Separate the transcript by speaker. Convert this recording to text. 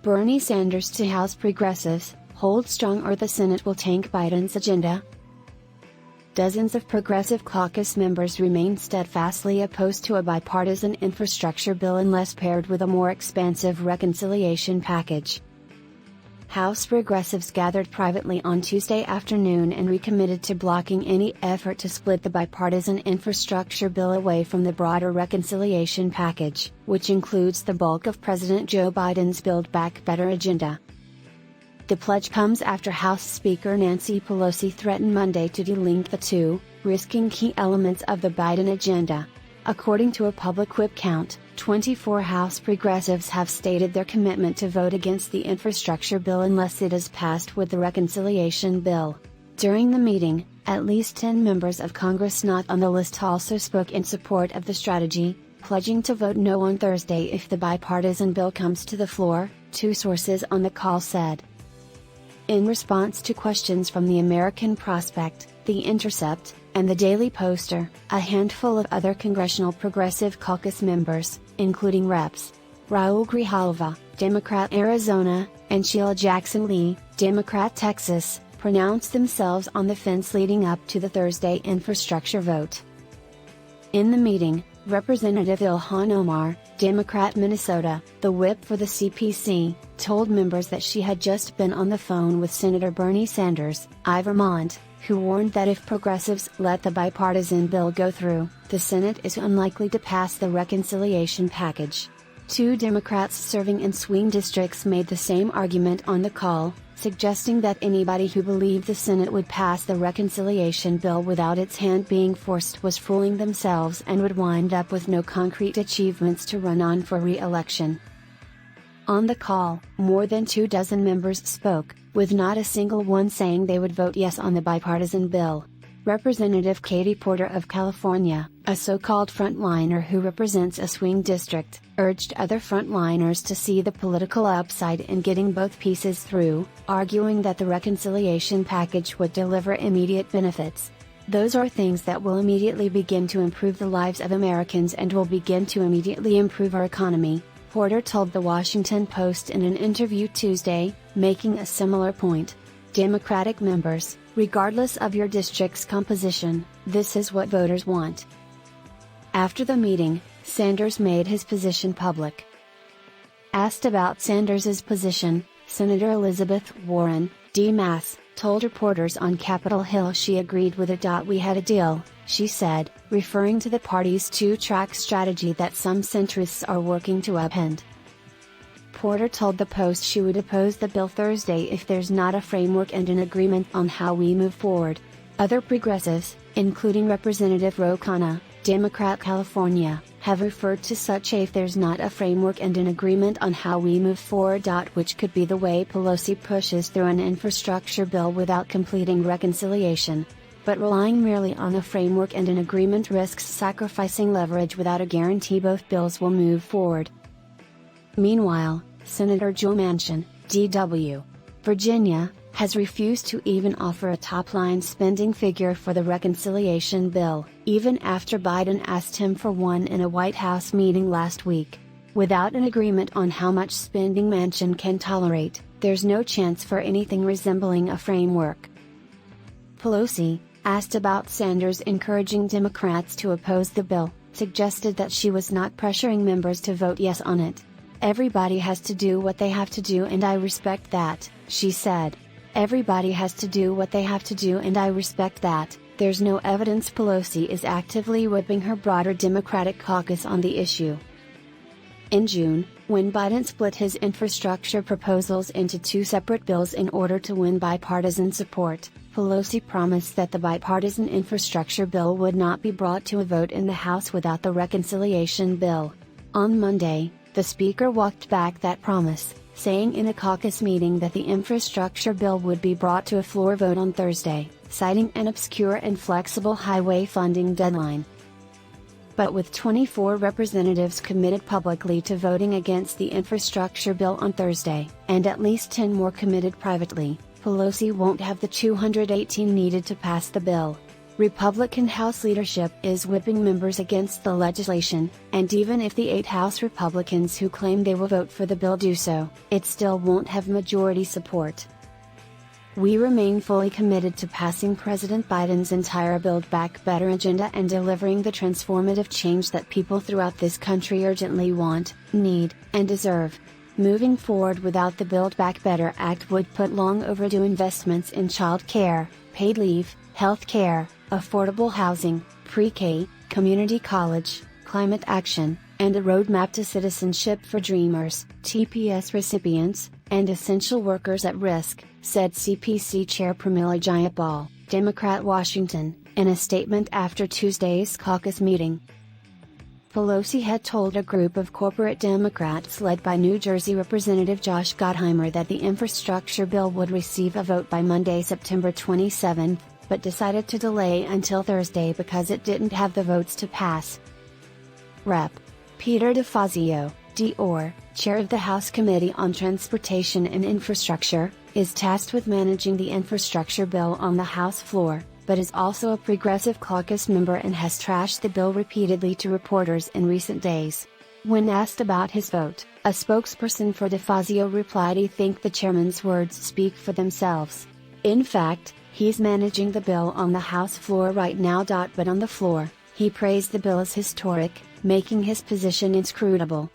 Speaker 1: Bernie Sanders to House progressives, hold strong or the Senate will tank Biden's agenda. Dozens of Progressive Caucus members remain steadfastly opposed to a bipartisan infrastructure bill unless paired with a more expansive reconciliation package. House progressives gathered privately on Tuesday afternoon and recommitted to blocking any effort to split the bipartisan infrastructure bill away from the broader reconciliation package, which includes the bulk of President Joe Biden's Build Back Better agenda. The pledge comes after House Speaker Nancy Pelosi threatened Monday to delink the two, risking key elements of the Biden agenda. According to a public whip count, 24 House progressives have stated their commitment to vote against the infrastructure bill unless it is passed with the reconciliation bill. During the meeting, at least 10 members of Congress not on the list also spoke in support of the strategy, pledging to vote no on Thursday if the bipartisan bill comes to the floor, two sources on the call said. In response to questions from the American Prospect, The Intercept, and the Daily Poster, a handful of other Congressional Progressive Caucus members, including Reps. Raul Grijalva, Democrat Arizona, and Sheila Jackson Lee, Democrat Texas, pronounced themselves on the fence leading up to the Thursday infrastructure vote. In the meeting, Representative Ilhan Omar, Democrat Minnesota, the whip for the CPC, told members that she had just been on the phone with Senator Bernie Sanders, I Vermont, who warned that if progressives let the bipartisan bill go through, the Senate is unlikely to pass the reconciliation package. Two Democrats serving in swing districts made the same argument on the call, suggesting that anybody who believed the Senate would pass the reconciliation bill without its hand being forced was fooling themselves and would wind up with no concrete achievements to run on for re-election. On the call, more than 24 members spoke, with not a single one saying they would vote yes on the bipartisan bill. Representative Katie Porter of California, a so-called frontliner who represents a swing district, urged other frontliners to see the political upside in getting both pieces through, arguing that the reconciliation package would deliver immediate benefits. Those are things that will immediately begin to improve the lives of Americans and will begin to immediately improve our economy, Porter told The Washington Post in an interview Tuesday, making a similar point. Democratic members, regardless of your district's composition, this is what voters want. After the meeting, Sanders made his position public. Asked about Sanders's position, Senator Elizabeth Warren, D-Mass, told reporters on Capitol Hill she agreed with it. We had a deal, she said, referring to the party's two-track strategy that some centrists are working to upend. Porter told the Post she would oppose the bill Thursday if there's not a framework and an agreement on how we move forward. Other progressives, including Representative Ro Khanna, Democrat California, have referred to such a if there's not a framework and an agreement on how we move forward. Which could be the way Pelosi pushes through an infrastructure bill without completing reconciliation. But relying merely on a framework and an agreement risks sacrificing leverage without a guarantee both bills will move forward. Meanwhile, Senator Joe Manchin, D.W., Virginia, has refused to even offer a top-line spending figure for the reconciliation bill, even after Biden asked him for one in a White House meeting last week. Without an agreement on how much spending Manchin can tolerate, there's no chance for anything resembling a framework. Pelosi, asked about Sanders encouraging Democrats to oppose the bill, suggested that she was not pressuring members to vote yes on it. Everybody has to do what they have to do and I respect that, she said. Everybody has to do what they have to do and I respect that. There's no evidence Pelosi is actively whipping her broader Democratic caucus on the issue. In June, when Biden split his infrastructure proposals into two separate bills in order to win bipartisan support, Pelosi promised that the bipartisan infrastructure bill would not be brought to a vote in the House without the reconciliation bill. On Monday, the Speaker walked back that promise, saying in a caucus meeting that the infrastructure bill would be brought to a floor vote on Thursday, citing an obscure and flexible highway funding deadline. But with 24 representatives committed publicly to voting against the infrastructure bill on Thursday, and at least 10 more committed privately, Pelosi won't have the 218 needed to pass the bill. Republican House leadership is whipping members against the legislation, and even if the 8 House Republicans who claim they will vote for the bill do so, it still won't have majority support. We remain fully committed to passing President Biden's entire Build Back Better agenda and delivering the transformative change that people throughout this country urgently want, need, and deserve. Moving forward without the Build Back Better Act would put long overdue investments in child care, paid leave, health care, affordable housing, pre-K, community college, climate action, and a roadmap to citizenship for Dreamers, TPS recipients, and essential workers at risk, said CPC Chair Pramila Jayapal, Democrat Washington, in a statement after Tuesday's caucus meeting. Pelosi had told a group of corporate Democrats led by New Jersey Representative Josh Gottheimer that the infrastructure bill would receive a vote by Monday, September 27, but decided to delay until Thursday because it didn't have the votes to pass. Rep. Peter DeFazio, D.O.R., chair of the House Committee on Transportation and Infrastructure, is tasked with managing the infrastructure bill on the House floor, but is also a Progressive Caucus member and has trashed the bill repeatedly to reporters in recent days. When asked about his vote, a spokesperson for DeFazio replied he thinks the chairman's words speak for themselves. In fact, he's managing the bill on the House floor right now. But on the floor, he praised the bill as historic, making his position inscrutable.